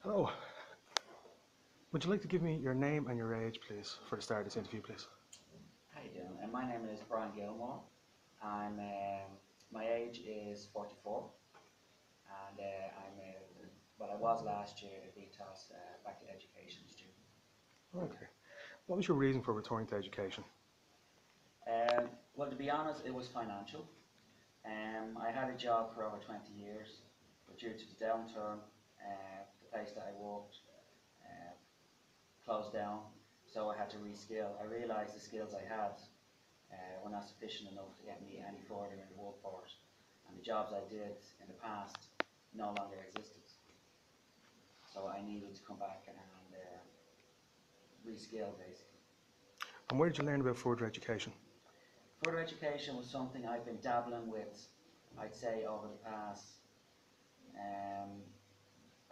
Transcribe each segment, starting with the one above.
Hello. Would you like to give me your name and your age, please, for the start of this interview, please? How you doing? My name is Brian Gilmore. My age is 44, and I was last year a VTOS back to education student. Okay. What was your reason for returning to education? Well, to be honest, it was financial. I had a job for over 20 years, but due to the downturn, the place that I worked uh, closed down, so I had to reskill. I realised the skills I had were not sufficient enough to get me any further in the workforce, and the jobs I did in the past no longer existed. So I needed to come back and reskill basically. And where did you learn about further education? Further education was something I've been dabbling with, I'd say over the past, um,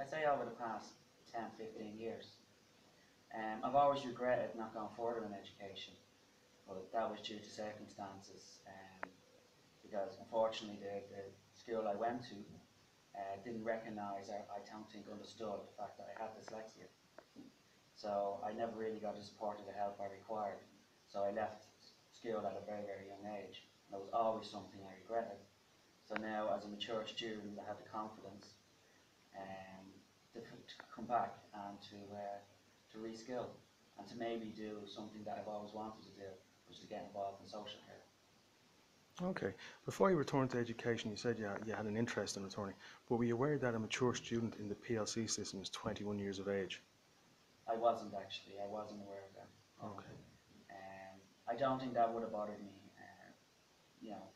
I'd say over the past 10, 15 years. I've always regretted not going further in education, but that was due to circumstances. Because unfortunately the school I went to didn't recognise or I don't think understood the fact that I had dyslexia. So I never really got the support or the help I required. So I left school at a very, very young age. And it was always something I regretted. So now as a mature student I have the confidence um, to come back and to reskill and to maybe do something that I've always wanted to do, which is get involved in social care. Okay. Before you returned to education, you said you had an interest in returning, but were you aware that a mature student in the PLC system is 21 years of age? I wasn't actually. I wasn't aware of that. No. Okay. I don't think that would have bothered me. You know,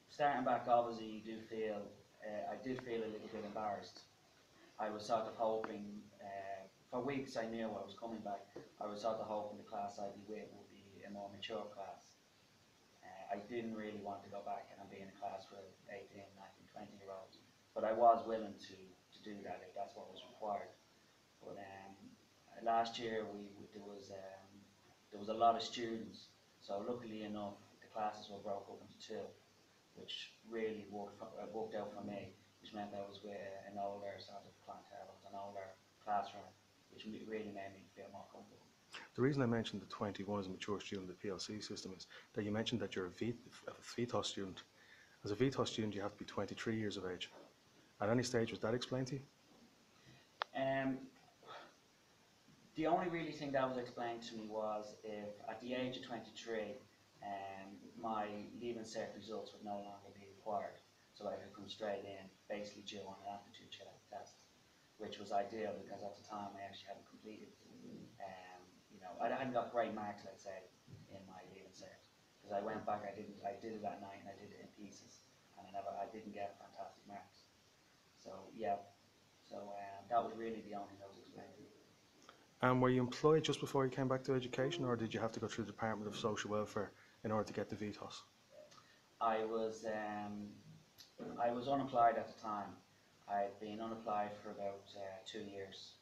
starting back, obviously, you do feel. I did feel a little bit embarrassed. I was sort of hoping. For weeks, I knew I was coming back. I was sort of hoping the class I'd be with would be a more mature class. I didn't really want to go back and be in a class with 18, 19, 20 year olds. But I was willing to do that if that's what was required. But last year there was a lot of students, so luckily enough the classes were broke up into two, which really worked out for me, which meant I was with an older sort of clientele, it was an older classroom, which really made me feel more comfortable. The reason I mentioned the 21 as a mature student in the PLC system is that you mentioned that you're a VTOS student. As a VTOS student, you have to be 23 years of age. At any stage, was that explained to you? Um, the only really thing that was explained to me was if at the age of 23, my leaving cert results would no longer be required, so I could come straight in, basically due on an aptitude test, which was ideal because at the time I actually hadn't completed. I hadn't got great marks, let's say, in my leaving cert because I went back, I did it at night and I did it in pieces, and I didn't get fantastic marks. So yeah, that was really the only thing that was explained to me. And were you employed just before you came back to education, or did you have to go through the Department of Social Welfare in order to get the VTOS? I was I was unemployed at the time. I'd been unemployed for about 2 years.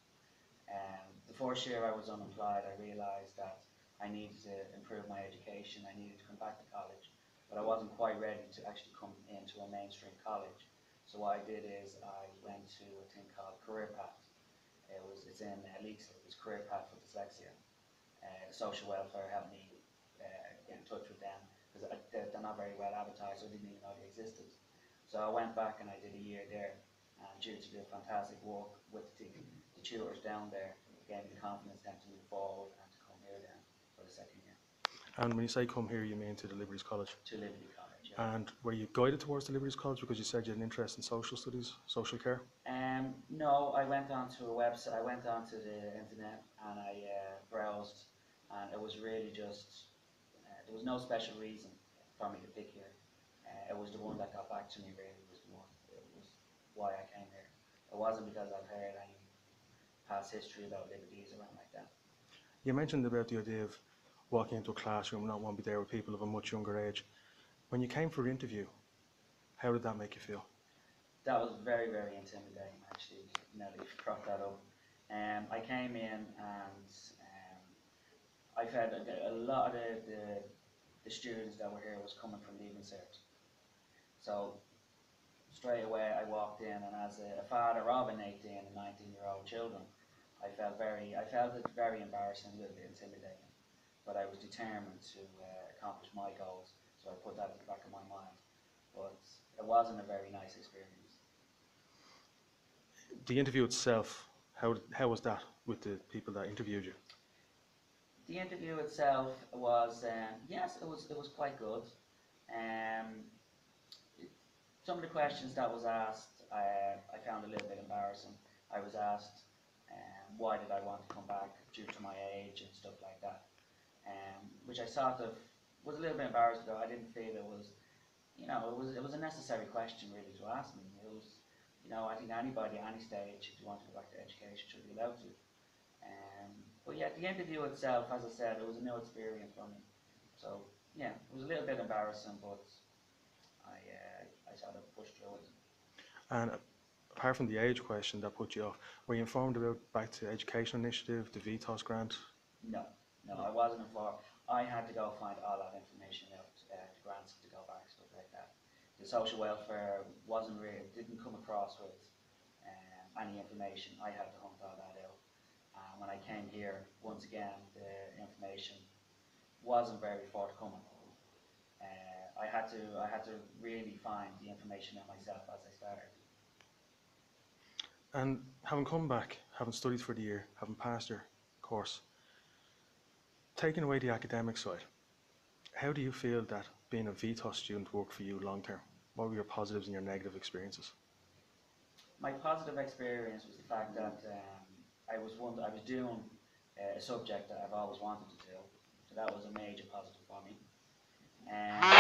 The first year I was unemployed, I realised that I needed to improve my education. I needed to come back to college, but I wasn't quite ready to actually come into a mainstream college. So what I did is I went to a thing called Career Path. It's in Leeds. It's Career Path for Dyslexia. The social welfare helped me get in touch with them because they're not very well advertised, so I didn't even know they existed. So I went back and I did a year there, and due to the fantastic work with the tutors down there, it gave me the confidence then to move forward and to come here then for the second year And when you say come here, you mean to the Liberties College? to Liberty College. Yeah. And were you guided towards the Liberties College because you said you had an interest in social studies, social care? No, I went onto a website. I went onto the internet and I browsed, and it was really just there was no special reason for me to pick here. It was the one that got back to me. Really, was the one. It was why I came here. It wasn't because I've heard any past history about liberties around like that. You mentioned about the idea of walking into a classroom and not want to be there with people of a much younger age. When you came for the interview, how did that make you feel? That was very, very intimidating. Actually, now that you've brought that up, I came in and I've had a lot of the students that were here was coming from leaving cert. So straight away I walked in, and as a father of an 18 and 19-year-old children, I felt it very embarrassing, a little bit intimidating, but I was determined to accomplish my goals, so I put that at the back of my mind. But it wasn't a very nice experience. The interview itself, how was that with the people that interviewed you? The interview itself was, yes, it was quite good. Some of the questions that was asked, I found a little bit embarrassing. I was asked, why did I want to come back due to my age and stuff like that, which I sort of was a little bit embarrassed about. I didn't feel it was, it was a necessary question really to ask me. It was, I think anybody at any stage, if you want to go back to education, should be allowed to. But yeah, the interview itself, as I said, it was a new experience for me. So yeah, it was a little bit embarrassing, but I sort of pushed through it. And apart from the age question that put you off, were you informed about Back to Education Initiative, the VTOS grant? No, I wasn't informed. I had to go find all that information out, the grants to go back, stuff like that. The social welfare didn't come across with any information. I had to hunt all that out. When I came here, once again, the information wasn't very forthcoming. I had to really find the information out myself as I started. And having come back, having studied for the year, having passed your course, taking away the academic side, how do you feel that being a VTOS student worked for you long term? What were your positives and your negative experiences? My positive experience was the fact that I was doing a subject that I've always wanted to do, so that was a major positive for me.